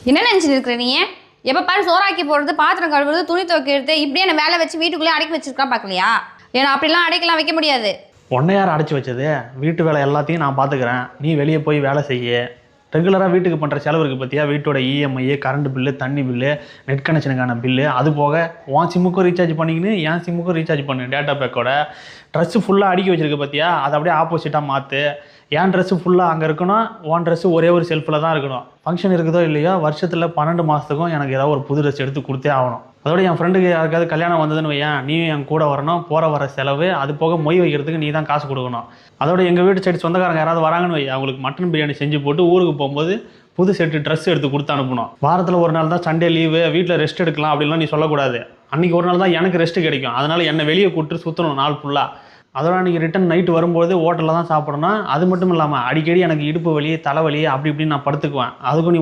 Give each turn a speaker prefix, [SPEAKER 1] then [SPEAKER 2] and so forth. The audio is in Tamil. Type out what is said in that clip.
[SPEAKER 1] என்ன நினச்சிட்டு இருக்கிற நீ? எப்போ பாரு சோறாக்கி போடுறது, பாத்திரம் கழுவுறது, துணி துவைக்கிறது, இப்படியே என்ன வேலை வச்சு வீட்டுக்குள்ளேயே அடக்கி வச்சிருக்கா பார்க்கலையா? ஏன்னா அப்படிலாம் அடைக்கலாம் வைக்க முடியாது.
[SPEAKER 2] உன்னை யார் அடைச்சி வச்சது? வீட்டு வேலை எல்லாத்தையும் நான் பார்த்துக்கிறேன், நீ வெளியே போய் வேலை செய்ய. ரெகுலராக வீட்டுக்கு பண்ணுற செலவு இருக்குது பார்த்தியா? வீட்டோட இஎம்ஐ, கரண்ட் பில்லு, தண்ணி பில்லு, நெட் கனெக்ஷனுக்கான பில்லு, அது போக உன் சிம்முக்கும் ரீசார்ஜ் பண்ணிக்கின்னு என் சிம்முக்கும் ரீசார்ஜ் பண்ணு டேட்டா பேக்கோட. ட்ரெஸ்ஸு ஃபுல்லாக அடுக்கி வச்சிருக்க பார்த்தியா? அதை அப்படியே ஆப்போசிட்டாக மாற்று. என் ட்ரெஸ்ஸு ஃபுல்லாக அங்கே இருக்கணும், உன் ட்ரெஸ்ஸு ஒரே ஒரு செல்ஃபில் தான் இருக்கணும். ஃபங்க்ஷன் இருக்குதோ இல்லையோ வருஷத்தில் 12 மாதத்துக்கும் எனக்கு ஏதாவது ஒரு புது ட்ரெஸ் எடுத்து கொடுத்தே ஆகணும். அதோட என் ஃப்ரெண்டுக்கு யாருக்காவது கல்யாணம் வந்ததுன்னு வையன், நீயும் என் கூட வரணும். போகிற வர செலவு, அது போக மொய் வைக்கிறதுக்கு நீ தான் காசு கொடுக்கணும். அதோட எங்கள் வீட்டு சைடு சொந்தக்காரங்க யாராவது வராங்கன்னு வை, அவங்களுக்கு மட்டன் பிரியாணி செஞ்சு போட்டு ஊருக்கு போகும்போது புது செட்டு ட்ரெஸ் எடுத்து கொடுத்து அனுப்பணும். வாரத்தில் ஒரு நாள் தான் சண்டே லீவு, வீட்டில் ரெஸ்ட் எடுக்கலாம் அப்படின்லாம் நீ சொல்லக்கூடாது. அன்றைக்கி ஒரு நாள் தான் எனக்கு ரெஸ்ட்டு கிடைக்கும், அதனால் என்னை வெளியே கூப்பிட்டு சுற்றணும் நாள் ஃபுல்லாக. அதோட அன்றைக்கி ரிட்டன் நைட்டு வரும்போது ஹோட்டலில் தான் சாப்பிடணும். அது மட்டும் இல்லாமல் அடிக்கடி எனக்கு இடுப்பு வலி, தலைவலி அப்படி இப்படின்னு நான் படுத்துக்குவேன். அதுக்கும் நீ